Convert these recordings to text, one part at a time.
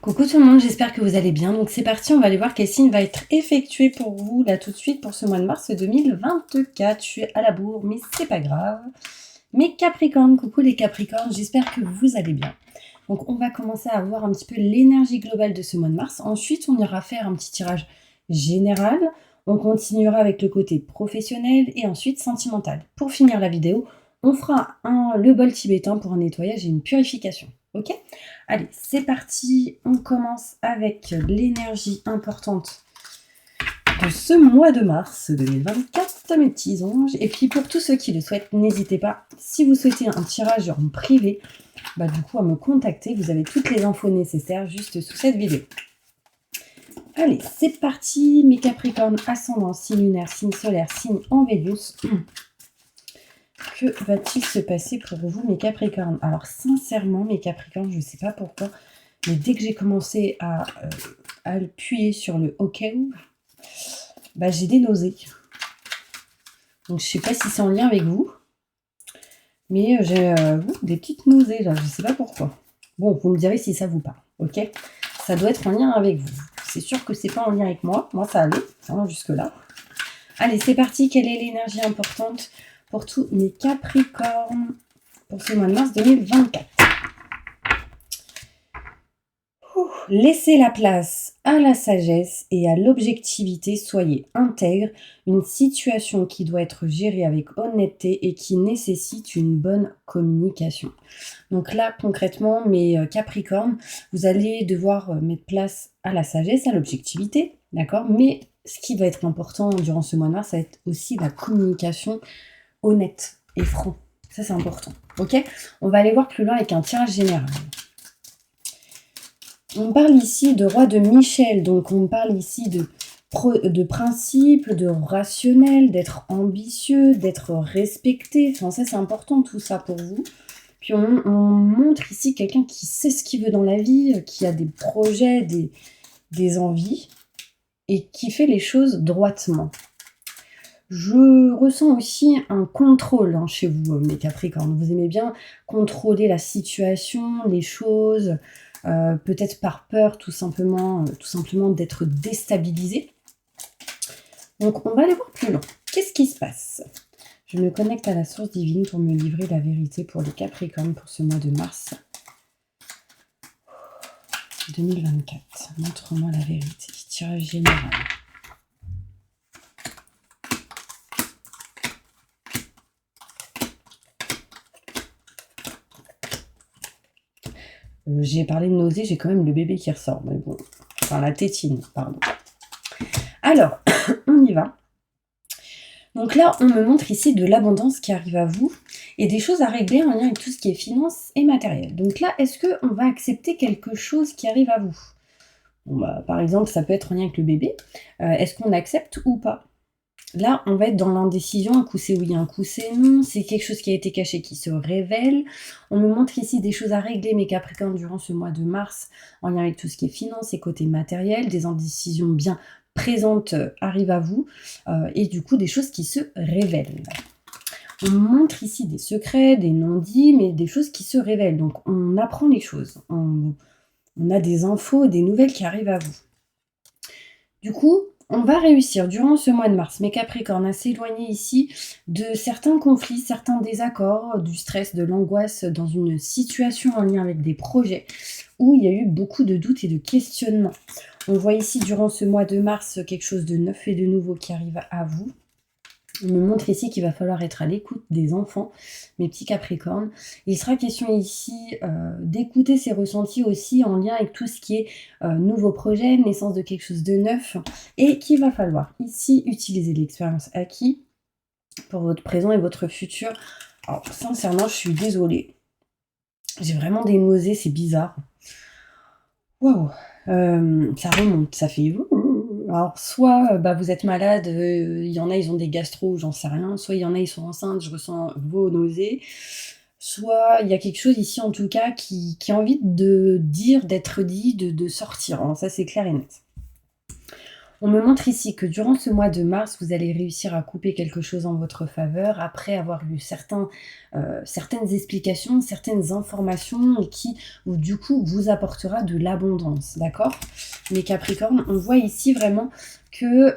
Coucou tout le monde, j'espère que vous allez bien. Donc c'est parti, on va aller voir quel signe va être effectué pour vous là tout de suite pour ce mois de mars 2024. Je suis à la bourre, mais c'est pas grave. Mes Capricornes, coucou les Capricornes, j'espère que vous allez bien. Donc on va commencer à voir un petit peu l'énergie globale de ce mois de mars. Ensuite, on ira faire un petit tirage général. On continuera avec le côté professionnel et ensuite sentimental. Pour finir la vidéo, on fera le bol tibétain pour un nettoyage et une purification. Ok ? Allez, c'est parti. On commence avec l'énergie importante de ce mois de mars 2024, mes petits anges. Et puis pour tous ceux qui le souhaitent, n'hésitez pas, si vous souhaitez un tirage en privé, du coup à me contacter. Vous avez toutes les infos nécessaires juste sous cette vidéo. Allez, c'est parti, mes Capricornes, ascendant, signe lunaire, signe solaire, signe en Vénus. Que va-t-il se passer pour vous, mes Capricornes? Alors, sincèrement, mes Capricornes, je ne sais pas pourquoi, mais dès que j'ai commencé à appuyer sur le OK, j'ai des nausées. Donc, je ne sais pas si c'est en lien avec vous, mais j'ai des petites nausées, là, je ne sais pas pourquoi. Bon, vous me direz si ça vous parle, ok? Ça doit être en lien avec vous. C'est sûr que c'est pas en lien avec moi. Moi, ça allait, hein, jusque-là. Allez, c'est parti. Quelle est l'énergie importante pour tous mes Capricornes pour ce mois de mars 2024? Laissez la place à la sagesse et à l'objectivité. Soyez intègre. Une situation qui doit être gérée avec honnêteté et qui nécessite une bonne communication. Donc là, concrètement, mes Capricornes, vous allez devoir mettre place à la sagesse, à l'objectivité, d'accord? Mais ce qui va être important durant ce mois de mars, ça va être aussi la communication honnête et franc. Ça, c'est important, ok? On va aller voir plus loin avec un tirage général. On parle ici de roi de Michel, donc on parle ici de principe, de rationnel, d'être ambitieux, d'être respecté. Enfin, ça, c'est important tout ça pour vous. Puis on montre ici quelqu'un qui sait ce qu'il veut dans la vie, qui a des projets, des envies, et qui fait les choses droitement. Je ressens aussi un contrôle chez vous, mes Capricornes. Vous aimez bien contrôler la situation, les choses, peut-être par peur tout simplement d'être déstabilisé. Donc on va aller voir plus loin. Qu'est-ce qui se passe ? Je me connecte à la source divine pour me livrer la vérité pour les Capricornes pour ce mois de mars 2024. Montre-moi la vérité. Tirage général. J'ai parlé de nausée, j'ai quand même le bébé qui ressort. Mais bon, enfin la tétine, pardon. Alors, on y va. Donc là, on me montre ici de l'abondance qui arrive à vous et des choses à régler en lien avec tout ce qui est finance et matériel. Donc là, est-ce qu'on va accepter quelque chose qui arrive à vous? Par exemple, ça peut être en lien avec le bébé. Est-ce qu'on accepte ou pas? Là, on va être dans l'indécision, un coup c'est oui, un coup c'est non. C'est quelque chose qui a été caché qui se révèle. On me montre ici des choses à régler, mes Capricornes, durant ce mois de mars, en lien avec tout ce qui est finance et côté matériel. Des indécisions bien présentes arrivent à vous, et du coup des choses qui se révèlent. On montre ici des secrets, des non-dits, mais des choses qui se révèlent. Donc on apprend les choses. On a des infos, des nouvelles qui arrivent à vous. Du coup, on va réussir durant ce mois de mars, mes Capricornes, à s'éloigner ici de certains conflits, certains désaccords, du stress, de l'angoisse dans une situation en lien avec des projets où il y a eu beaucoup de doutes et de questionnements. On voit ici durant ce mois de mars quelque chose de neuf et de nouveau qui arrive à vous. On me montre ici qu'il va falloir être à l'écoute des enfants, mes petits Capricornes. Il sera question ici d'écouter ses ressentis aussi en lien avec tout ce qui est nouveau projet, naissance de quelque chose de neuf, et qu'il va falloir ici utiliser l'expérience acquise pour votre présent et votre futur. Alors sincèrement, je suis désolée. J'ai vraiment des nausées, c'est bizarre. Waouh, ça remonte, ça fait... Alors, soit vous êtes malade, il y en a, ils ont des gastro, j'en sais rien. Soit il y en a, ils sont enceintes, je ressens vos nausées. Soit il y a quelque chose ici, en tout cas, qui a envie de dire, d'être dit, de sortir. Alors, ça, c'est clair et net. On me montre ici que durant ce mois de mars, vous allez réussir à couper quelque chose en votre faveur après avoir eu certaines explications, certaines informations qui, du coup, vous apportera de l'abondance, d'accord? Mes Capricornes, on voit ici vraiment que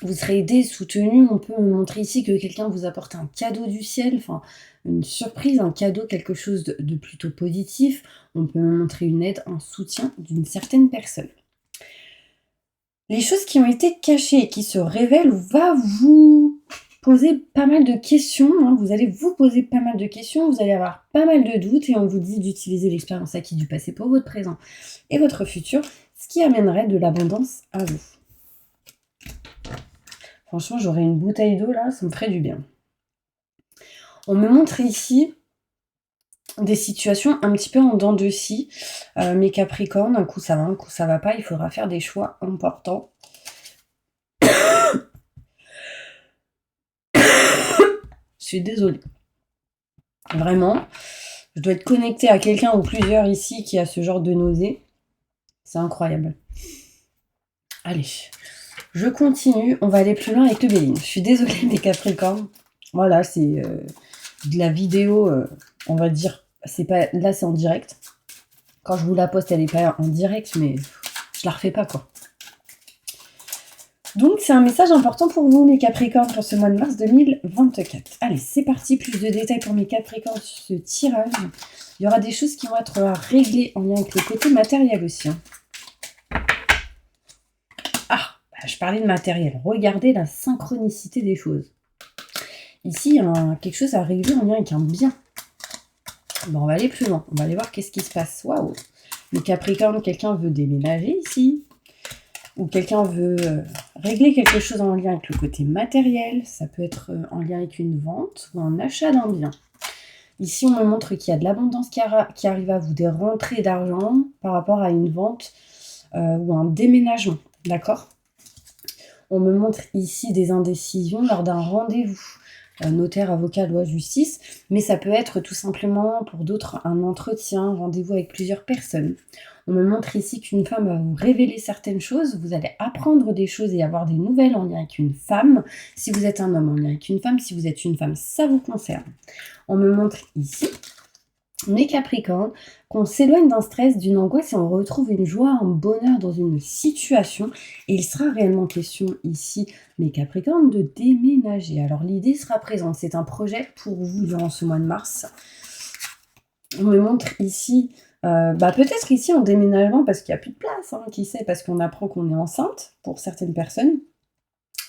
vous serez aidé, soutenu. On peut me montrer ici que quelqu'un vous apporte un cadeau du ciel, enfin une surprise, un cadeau, quelque chose de plutôt positif. On peut me montrer une aide, un soutien d'une certaine personne. Les choses qui ont été cachées et qui se révèlent va vous poser pas mal de questions. Hein. Vous allez vous poser pas mal de questions, vous allez avoir pas mal de doutes et on vous dit d'utiliser l'expérience acquise du passé pour votre présent et votre futur, ce qui amènerait de l'abondance à vous. Franchement, j'aurais une bouteille d'eau là, ça me ferait du bien. On me montre ici des situations un petit peu en dents de scie. Mes Capricornes, un coup ça va, un coup ça va pas. Il faudra faire des choix importants. Je suis désolée. Vraiment, je dois être connectée à quelqu'un ou plusieurs ici qui a ce genre de nausée. C'est incroyable. Allez, je continue. On va aller plus loin avec le Béline. Je suis désolée, mes Capricornes. Voilà, c'est de la vidéo, on va dire. C'est pas là, c'est en direct. Quand je vous la poste, elle n'est pas en direct, mais je la refais pas, quoi. Donc, c'est un message important pour vous, mes Capricornes, pour ce mois de mars 2024. Allez, c'est parti. Plus de détails pour mes Capricornes sur ce tirage. Il y aura des choses qui vont être réglées en lien avec le côté matériel aussi. Hein. Ah, je parlais de matériel. Regardez la synchronicité des choses. Ici, il y a quelque chose à régler en lien avec un bien. Bon, on va aller plus loin. On va aller voir qu'est-ce qui se passe. Waouh! Le Capricorne, quelqu'un veut déménager ici. Ou quelqu'un veut régler quelque chose en lien avec le côté matériel. Ça peut être en lien avec une vente ou un achat d'un bien. Ici, on me montre qu'il y a de l'abondance qui arrive à vous, des rentrées d'argent par rapport à une vente ou un déménagement. D'accord? On me montre ici des indécisions lors d'un rendez-vous. Notaire, avocat, loi, justice, mais ça peut être tout simplement pour d'autres un entretien, un rendez-vous avec plusieurs personnes. On me montre ici qu'une femme va vous révéler certaines choses, vous allez apprendre des choses et avoir des nouvelles en lien avec une femme. Si vous êtes un homme, en lien avec une femme. Si vous êtes une femme, ça vous concerne. On me montre ici, mes Capricornes, qu'on s'éloigne d'un stress, d'une angoisse et on retrouve une joie, un bonheur dans une situation. Et il sera réellement question ici, mes Capricornes, de déménager. Alors l'idée sera présente, c'est un projet pour vous durant ce mois de mars. On me montre ici, peut-être ici en déménagement parce qu'il n'y a plus de place, hein, qui sait, parce qu'on apprend qu'on est enceinte pour certaines personnes.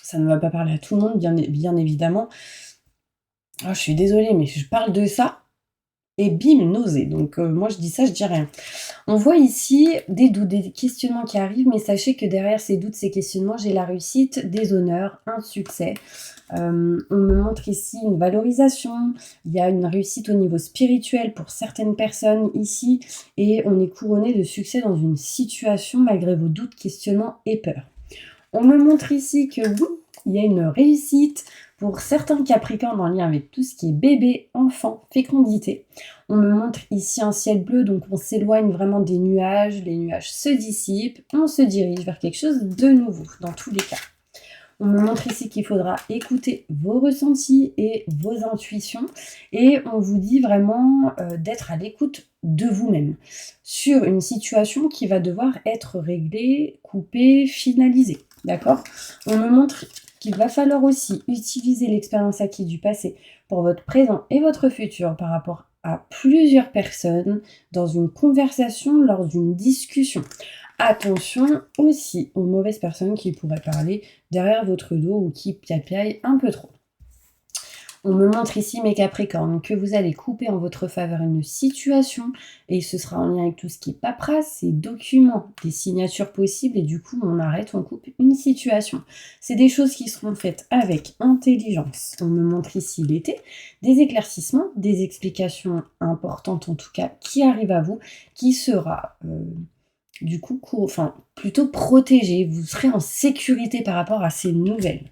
Ça ne va pas parler à tout le monde, bien évidemment. Oh, je suis désolée, mais je parle de ça. Et bim, nausée. Donc moi je dis ça, je dis rien. On voit ici des doutes, des questionnements qui arrivent, mais sachez que derrière ces doutes, ces questionnements, j'ai la réussite, des honneurs, un succès. On me montre ici une valorisation, il y a une réussite au niveau spirituel pour certaines personnes ici, et on est couronné de succès dans une situation malgré vos doutes, questionnements et peurs. On me montre ici que oui, il y a une réussite pour certains Capricornes en lien avec tout ce qui est bébé, enfant, fécondité. On me montre ici un ciel bleu, donc on s'éloigne vraiment des nuages, les nuages se dissipent, on se dirige vers quelque chose de nouveau, dans tous les cas. On me montre ici qu'il faudra écouter vos ressentis et vos intuitions, et on vous dit vraiment d'être à l'écoute de vous-même sur une situation qui va devoir être réglée, coupée, finalisée. D'accord? On me montre qu'il va falloir aussi utiliser l'expérience acquise du passé pour votre présent et votre futur par rapport à plusieurs personnes dans une conversation, lors d'une discussion. Attention aussi aux mauvaises personnes qui pourraient parler derrière votre dos ou qui piapiaillent un peu trop. On me montre ici, mes Capricornes, que vous allez couper en votre faveur une situation et ce sera en lien avec tout ce qui est paperasse, ces documents, des signatures possibles et du coup on arrête, on coupe une situation. C'est des choses qui seront faites avec intelligence. On me montre ici l'été, des éclaircissements, des explications importantes en tout cas qui arrivent à vous, qui sera du coup, enfin, plutôt protégé. Vous serez en sécurité par rapport à ces nouvelles.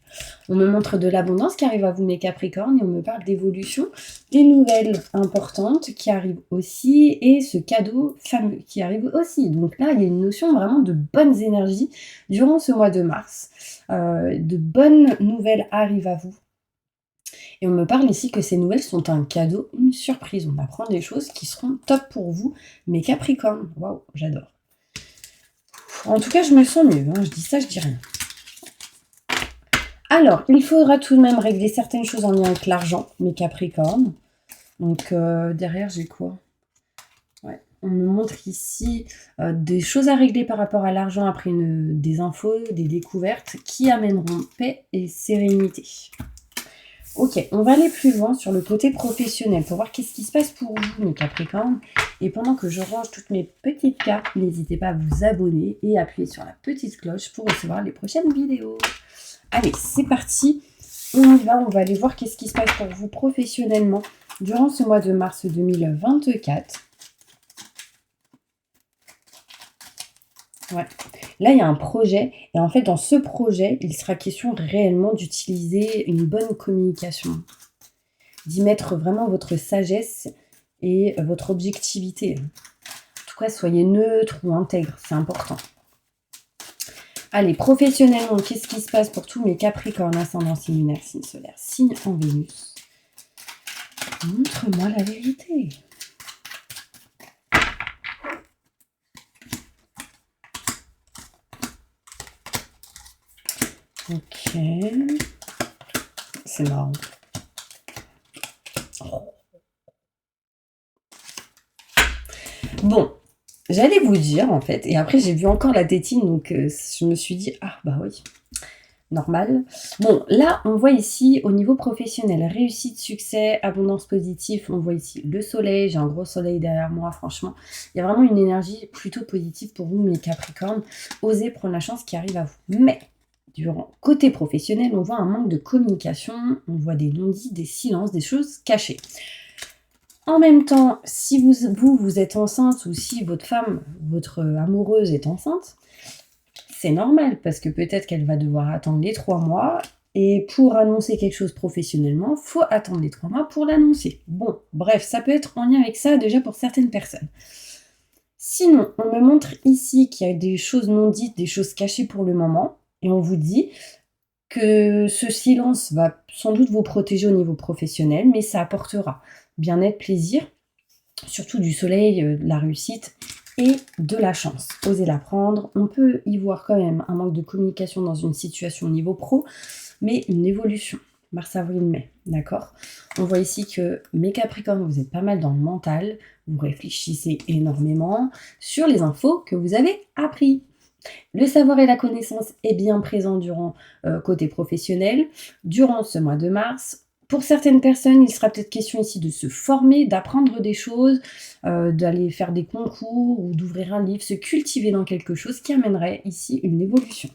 On me montre de l'abondance qui arrive à vous, mes Capricornes, et on me parle d'évolution, des nouvelles importantes qui arrivent aussi, et ce cadeau fameux qui arrive aussi. Donc là, il y a une notion vraiment de bonnes énergies durant ce mois de mars. De bonnes nouvelles arrivent à vous. Et on me parle ici que ces nouvelles sont un cadeau, une surprise. On apprend des choses qui seront top pour vous, mes Capricornes. Waouh, j'adore. En tout cas, je me sens mieux. Je dis ça, je dis rien. Alors, il faudra tout de même régler certaines choses en lien avec l'argent, mes Capricornes. Donc, derrière, j'ai quoi? Ouais. On me montre ici des choses à régler par rapport à l'argent après des infos, des découvertes qui amèneront paix et sérénité. Ok, on va aller plus loin sur le côté professionnel pour voir qu'est-ce qui se passe pour vous, mes Capricornes. Et pendant que je range toutes mes petites cartes, n'hésitez pas à vous abonner et appuyer sur la petite cloche pour recevoir les prochaines vidéos. Allez, c'est parti. On y va, on va aller voir qu'est-ce qui se passe pour vous professionnellement durant ce mois de mars 2024. Ouais. Là, il y a un projet, et en fait, dans ce projet, il sera question réellement d'utiliser une bonne communication, d'y mettre vraiment votre sagesse et votre objectivité. En tout cas, soyez neutre ou intègre, c'est important. Allez, professionnellement, qu'est-ce qui se passe pour tous mes Capricornes, ascendant, signe lunaire, signe solaire, signe en Vénus? Montre-moi la vérité. Ok. C'est marrant. Bon, j'allais vous dire en fait, et après j'ai vu encore la tétine, donc je me suis dit, ah bah oui, normal. Bon, là on voit ici au niveau professionnel, réussite, succès, abondance positive, on voit ici le soleil, j'ai un gros soleil derrière moi, franchement. Il y a vraiment une énergie plutôt positive pour vous, mes Capricornes. Osez prendre la chance qui arrive à vous. Mais côté professionnel, on voit un manque de communication, on voit des non-dits, des silences, des choses cachées. En même temps, si vous êtes enceinte ou si votre femme, votre amoureuse est enceinte, c'est normal parce que peut-être qu'elle va devoir attendre les 3 mois et pour annoncer quelque chose professionnellement, il faut attendre les 3 mois pour l'annoncer. Bon, bref, ça peut être en lien avec ça déjà pour certaines personnes. Sinon, on me montre ici qu'il y a des choses non dites, des choses cachées pour le moment et on vous dit que ce silence va sans doute vous protéger au niveau professionnel, mais ça apportera bien-être, plaisir, surtout du soleil, de la réussite et de la chance. Osez la prendre. On peut y voir quand même un manque de communication dans une situation au niveau pro, mais une évolution. Mars, avril, mai, d'accord? On voit ici que mes Capricornes, vous êtes pas mal dans le mental, vous réfléchissez énormément sur les infos que vous avez appris. Le savoir et la connaissance est bien présent durant côté professionnel, durant ce mois de mars. Pour certaines personnes, il sera peut-être question ici de se former, d'apprendre des choses, d'aller faire des concours ou d'ouvrir un livre, se cultiver dans quelque chose qui amènerait ici une évolution.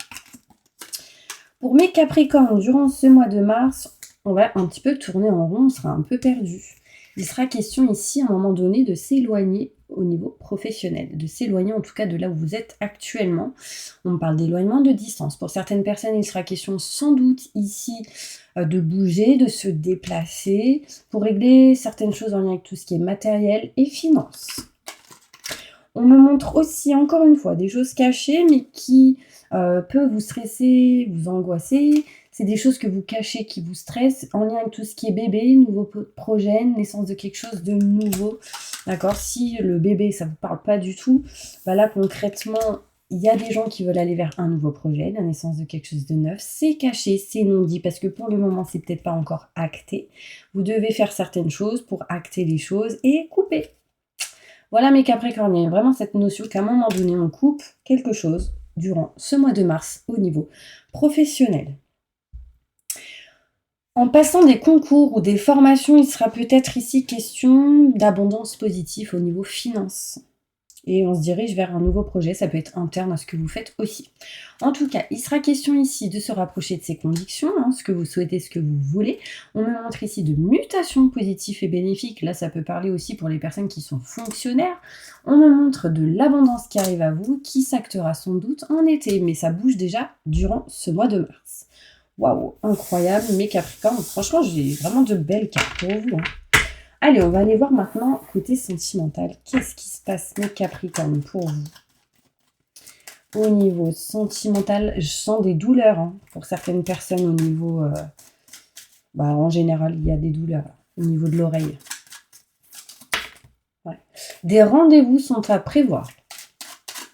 Pour mes Capricornes, durant ce mois de mars, on va un petit peu tourner en rond, on sera un peu perdu. Il sera question ici, à un moment donné, de s'éloigner au niveau professionnel, de s'éloigner en tout cas de là où vous êtes actuellement. On parle d'éloignement de distance. Pour certaines personnes, il sera question sans doute ici de bouger, de se déplacer pour régler certaines choses en lien avec tout ce qui est matériel et finance. On me montre aussi, encore une fois, des choses cachées, mais qui peuvent vous stresser, vous angoisser. C'est des choses que vous cachez, qui vous stressent, en lien avec tout ce qui est bébé, nouveau projet, naissance de quelque chose de nouveau. D'accord? Si le bébé, ça ne vous parle pas du tout, bah là, concrètement, il y a des gens qui veulent aller vers un nouveau projet, la naissance de quelque chose de neuf. C'est caché, c'est non dit, parce que pour le moment, c'est peut-être pas encore acté. Vous devez faire certaines choses pour acter les choses et couper. Voilà mes Capricornes, il y a vraiment cette notion qu'à un moment donné, on coupe quelque chose durant ce mois de mars au niveau professionnel. En passant des concours ou des formations, il sera peut-être ici question d'abondance positive au niveau finance. et on se dirige vers un nouveau projet. Ça peut être interne à ce que vous faites aussi. En tout cas, il sera question ici de se rapprocher de ses convictions, hein, ce que vous souhaitez, ce que vous voulez. On me montre ici de mutations positives et bénéfiques. Là, ça peut parler aussi pour les personnes qui sont fonctionnaires. On me montre de l'abondance qui arrive à vous, qui s'actera sans doute en été, mais ça bouge déjà durant ce mois de mars. Waouh, incroyable, mes Capricornes. Franchement, j'ai vraiment de belles cartes pour vous, hein. Allez, on va aller voir maintenant côté sentimental. Qu'est-ce qui se passe, mes Capricornes, pour vous? Au niveau sentimental, je sens des douleurs, hein, pour certaines personnes au niveau... en général, il y a des douleurs au niveau de l'oreille. Ouais. Des rendez-vous sont à prévoir.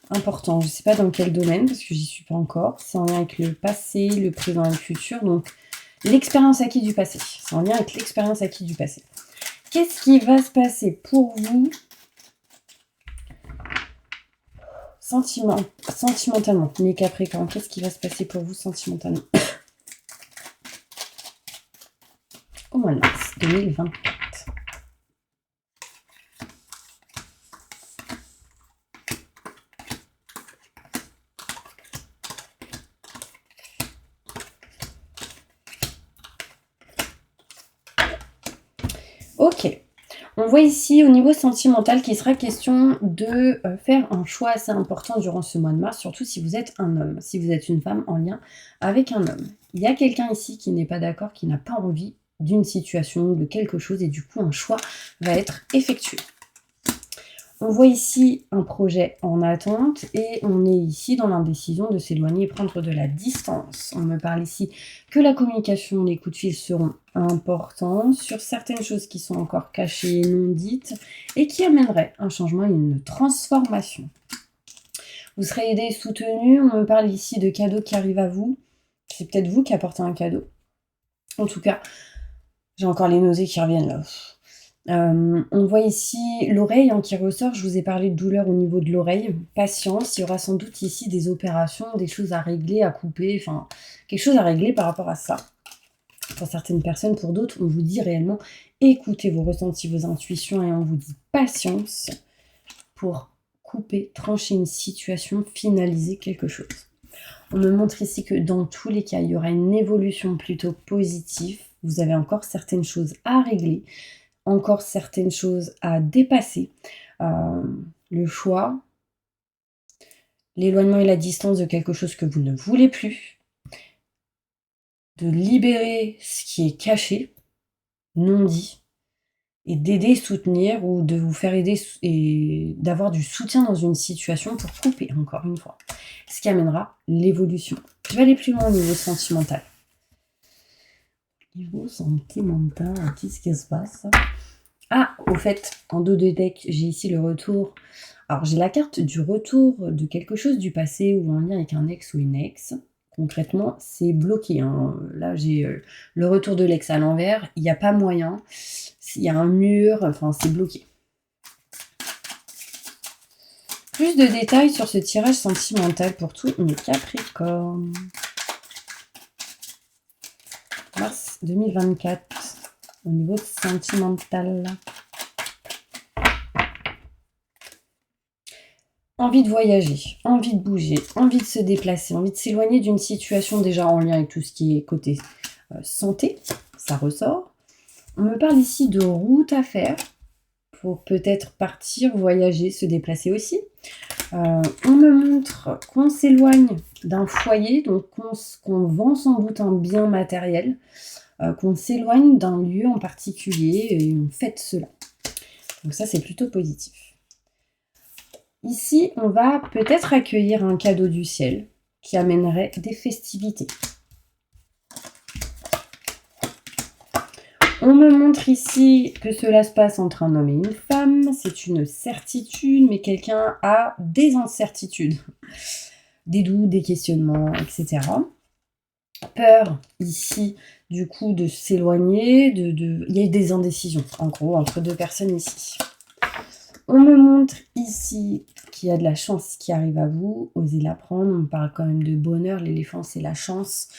Important, je ne sais pas dans quel domaine, parce que j'y suis pas encore. C'est en lien avec le passé, le présent et le futur. Donc, l'expérience acquise du passé. C'est en lien avec l'expérience acquise du passé. Qu'est-ce qui va se passer pour vous sentimentalement, mes Capricornes? Qu'est-ce qui va se passer pour vous sentimentalement au mois de mars 2024? Ok. On voit ici au niveau sentimental qu'il sera question de faire un choix assez important durant ce mois de mars, surtout si vous êtes un homme, si vous êtes une femme en lien avec un homme. Il y a quelqu'un ici qui n'est pas d'accord, qui n'a pas envie d'une situation, de quelque chose, et du coup un choix va être effectué. On voit ici un projet en attente et on est ici dans l'indécision de s'éloigner et prendre de la distance. On me parle ici que la communication, les coups de fil seront importants sur certaines choses qui sont encore cachées et non dites et qui amèneraient un changement et une transformation. Vous serez aidé et soutenu. On me parle ici de cadeaux qui arrivent à vous. C'est peut-être vous qui apportez un cadeau. En tout cas, j'ai encore les nausées qui reviennent là. On voit ici l'oreille qui ressort. Je vous ai parlé de douleur au niveau de l'oreille. Patience, il y aura sans doute ici des opérations, des choses à régler, à couper, enfin quelque chose à régler par rapport à ça. Pour certaines personnes, pour d'autres, on vous dit réellement écoutez vos ressentis, vos intuitions et on vous dit patience pour couper, trancher une situation, finaliser quelque chose. On me montre ici que dans tous les cas, il y aura une évolution plutôt positive. Vous avez encore certaines choses à régler, encore certaines choses à dépasser. Le choix, l'éloignement et la distance de quelque chose que vous ne voulez plus, de libérer ce qui est caché, non dit, et d'aider, soutenir ou de vous faire aider et d'avoir du soutien dans une situation pour couper, encore une fois. Ce qui amènera l'évolution. Je vais aller plus loin au niveau sentimental. Niveau sentimental, qu'est-ce qui se passe? Ah, au fait, en dos de deck, j'ai ici le retour. Alors, j'ai la carte du retour de quelque chose du passé ou en lien avec un ex ou une ex. Concrètement, c'est bloqué, hein. Là, j'ai le retour de l'ex à l'envers. Il n'y a pas moyen. Il y a un mur. Enfin, c'est bloqué. Plus de détails sur ce tirage sentimental pour tous mes Capricornes. Mars 2024. Au niveau sentimental. Envie de voyager, envie de bouger, envie de se déplacer, envie de s'éloigner d'une situation déjà en lien avec tout ce qui est côté santé, ça ressort. On me parle ici de route à faire pour peut-être partir, voyager, se déplacer aussi. On me montre qu'on s'éloigne d'un foyer, donc qu'on vend sans doute un bien matériel, qu'on s'éloigne d'un lieu en particulier et on fête cela. Donc ça, c'est plutôt positif. Ici, on va peut-être accueillir un cadeau du ciel qui amènerait des festivités. On me montre ici que cela se passe entre un homme et une femme. C'est une certitude, mais quelqu'un a des incertitudes, des doutes, des questionnements, etc. Peur ici, du coup, de s'éloigner. Il y a des indécisions, en gros, entre deux personnes ici. On me montre ici qu'il y a de la chance qui arrive à vous. Osez la prendre. On parle quand même de bonheur. L'éléphant, c'est la chance.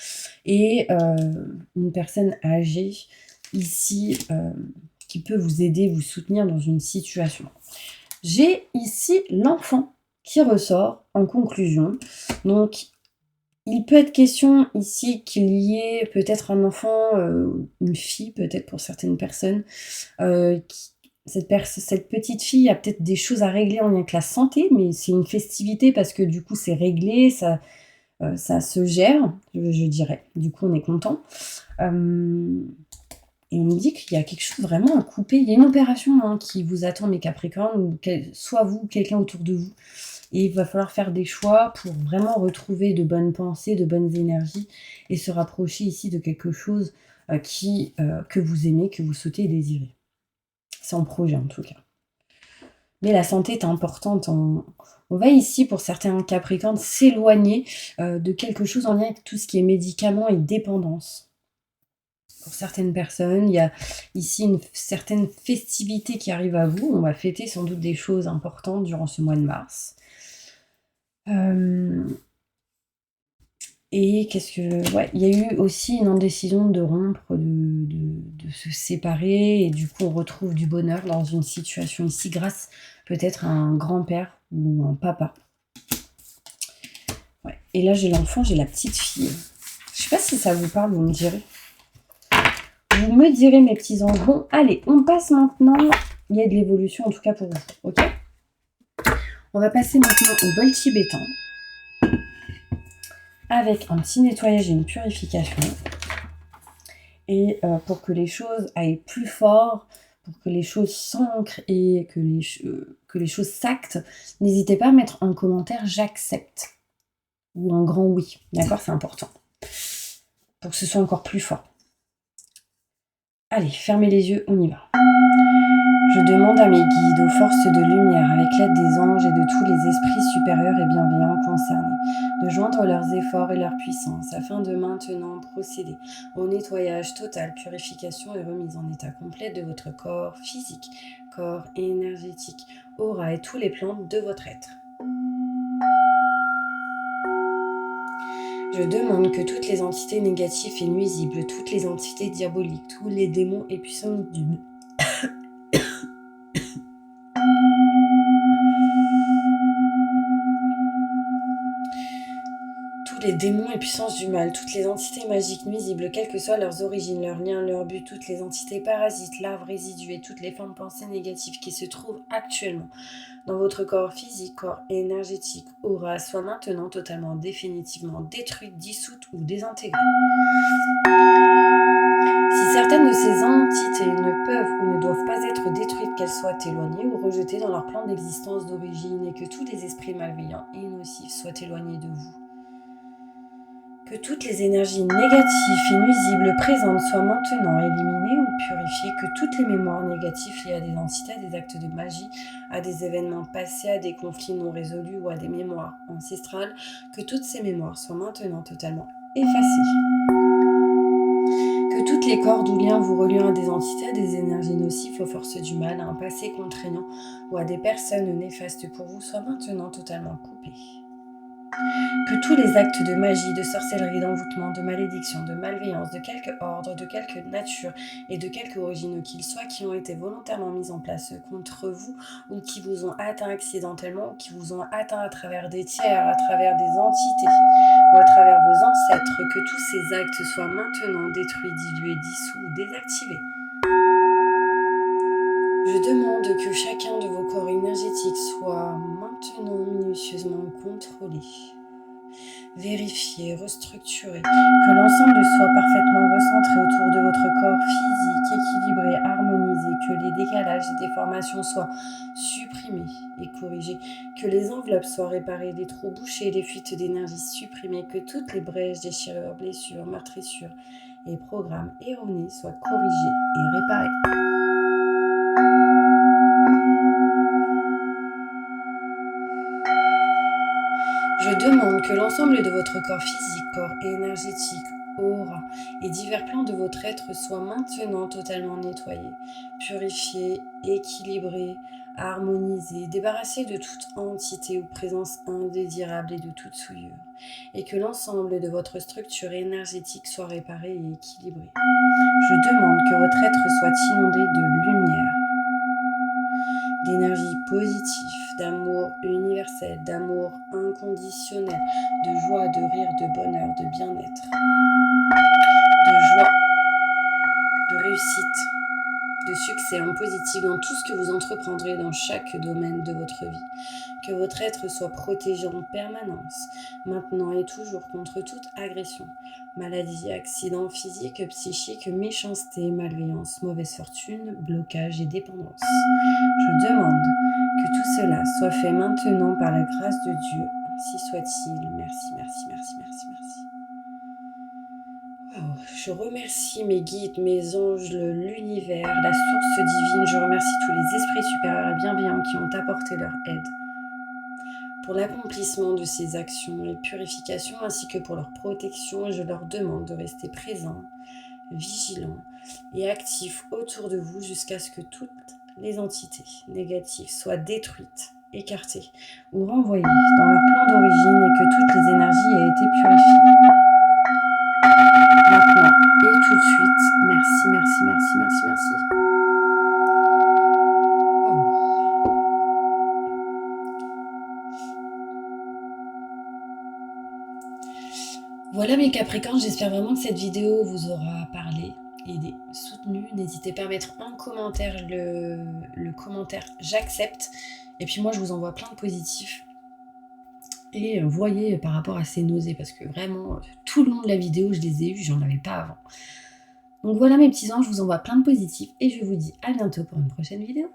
Et une personne âgée ici qui peut vous aider, vous soutenir dans une situation. J'ai ici l'enfant qui ressort en conclusion. Donc, il peut être question ici qu'il y ait peut-être un enfant, une fille peut-être pour certaines personnes, cette petite fille a peut-être des choses à régler en lien avec la santé, mais c'est une festivité parce que du coup c'est réglé, ça se gère, je dirais. Du coup on est content. Et on me dit qu'il y a quelque chose vraiment à couper. Il y a une opération qui vous attend, mes Capricornes, ou soit vous ou quelqu'un autour de vous. Et il va falloir faire des choix pour vraiment retrouver de bonnes pensées, de bonnes énergies et se rapprocher ici de quelque chose que vous aimez, que vous souhaitez et désirez. C'est en projet en tout cas. Mais la santé est importante. On va ici, pour certains Capricornes, s'éloigner de quelque chose en lien avec tout ce qui est médicaments et dépendance. Pour certaines personnes, il y a ici une certaine festivité qui arrive à vous. On va fêter sans doute des choses importantes durant ce mois de mars. Et qu'est-ce que... Ouais, il y a eu aussi une indécision de rompre, de se séparer. Et du coup, on retrouve du bonheur dans une situation ici grâce peut-être à un grand-père ou un papa. Ouais. Et là, j'ai l'enfant, j'ai la petite fille. Je sais pas si ça vous parle, vous me direz. Vous me direz, mes petits anges. Bon, allez, on passe maintenant. Il y a de l'évolution, en tout cas pour vous. Ok ? On va passer maintenant au bol tibétain. Avec un petit nettoyage et une purification. Et pour que les choses aillent plus fort, pour que les choses s'ancrent et que les choses s'actent, n'hésitez pas à mettre en commentaire « j'accepte » ou un grand « oui ». D'accord ? C'est important. Pour que ce soit encore plus fort. Allez, fermez les yeux, on y va. Je demande à mes guides, aux forces de lumière, avec l'aide des anges et de tous les esprits supérieurs et bienveillants concernés, de joindre leurs efforts et leur puissance afin de maintenant procéder au nettoyage total, purification et remise en état complet de votre corps physique, corps énergétique, aura et tous les plans de votre être. Je demande que toutes les entités négatives et nuisibles, toutes les entités diaboliques, tous les démons et puissances du les démons et puissances du mal, toutes les entités magiques nuisibles, quelles que soient leurs origines, leurs liens, leurs buts, toutes les entités parasites, larves, résidus et toutes les formes de pensées négatives qui se trouvent actuellement dans votre corps physique, corps énergétique, aura, soit maintenant totalement, définitivement détruite, dissoute ou désintégrée. Si certaines de ces entités ne peuvent ou ne doivent pas être détruites, qu'elles soient éloignées ou rejetées dans leur plan d'existence d'origine et que tous les esprits malveillants et nocifs soient éloignés de vous. Que toutes les énergies négatives et nuisibles présentes soient maintenant éliminées ou purifiées, que toutes les mémoires négatives liées à des entités, à des actes de magie, à des événements passés, à des conflits non résolus ou à des mémoires ancestrales, que toutes ces mémoires soient maintenant totalement effacées. Que toutes les cordes ou liens vous reliant à des entités, à des énergies nocives, aux forces du mal, à un passé contraignant ou à des personnes néfastes pour vous soient maintenant totalement coupés. Que tous les actes de magie, de sorcellerie, d'envoûtement, de malédiction, de malveillance, de quelque ordre, de quelque nature et de quelque origine qu'ils soient, qui ont été volontairement mis en place contre vous ou qui vous ont atteint accidentellement, ou qui vous ont atteint à travers des tiers, à travers des entités ou à travers vos ancêtres, que tous ces actes soient maintenant détruits, dilués, dissous ou désactivés. Je demande que chacun de vos corps énergétiques soit maintenant minutieusement contrôlé, vérifié, restructuré, que l'ensemble soit parfaitement recentré autour de votre corps physique, équilibré, harmonisé, que les décalages et déformations soient supprimés et corrigés, que les enveloppes soient réparées, les trous bouchés, les fuites d'énergie supprimées, que toutes les brèches, déchirures, blessures, meurtrissures et programmes erronés soient corrigés et réparés. Je demande que l'ensemble de votre corps physique, corps énergétique, aura et divers plans de votre être soient maintenant totalement nettoyés, purifiés, équilibrés, harmonisés, débarrassés de toute entité ou présence indésirable et de toute souillure, et que l'ensemble de votre structure énergétique soit réparé et équilibré. Je demande que votre être soit inondé de lumière, d'énergie positive, d'amour universel, d'amour inconditionnel, de joie, de rire, de bonheur, de bien-être, de joie, de réussite, de succès en positif dans tout ce que vous entreprendrez dans chaque domaine de votre vie. Que votre être soit protégé en permanence, maintenant et toujours contre toute agression, maladie, accident physique, psychique, méchanceté, malveillance, mauvaise fortune, blocage et dépendance. Je demande que tout cela soit fait maintenant par la grâce de Dieu. Ainsi soit-il. Merci, merci, merci, merci, merci. Wow. Je remercie mes guides, mes anges, l'univers, la source divine. Je remercie tous les esprits supérieurs et bienveillants qui ont apporté leur aide pour l'accomplissement de ces actions et purifications ainsi que pour leur protection. Je leur demande de rester présents, vigilants et actifs autour de vous jusqu'à ce que toutes les entités négatives soient détruites, écartées ou renvoyées dans leur plan d'origine et que toutes les énergies aient été purifiées. Maintenant et tout de suite, merci, merci, merci, merci, merci. Voilà mes Capricornes, j'espère vraiment que cette vidéo vous aura parlé, aidé, soutenu. N'hésitez pas à mettre en commentaire le commentaire j'accepte. Et puis moi je vous envoie plein de positifs. Et voyez par rapport à ces nausées, parce que vraiment tout le long de la vidéo je les ai eues, j'en avais pas avant. Donc voilà mes petits anges, je vous envoie plein de positifs et je vous dis à bientôt pour une prochaine vidéo.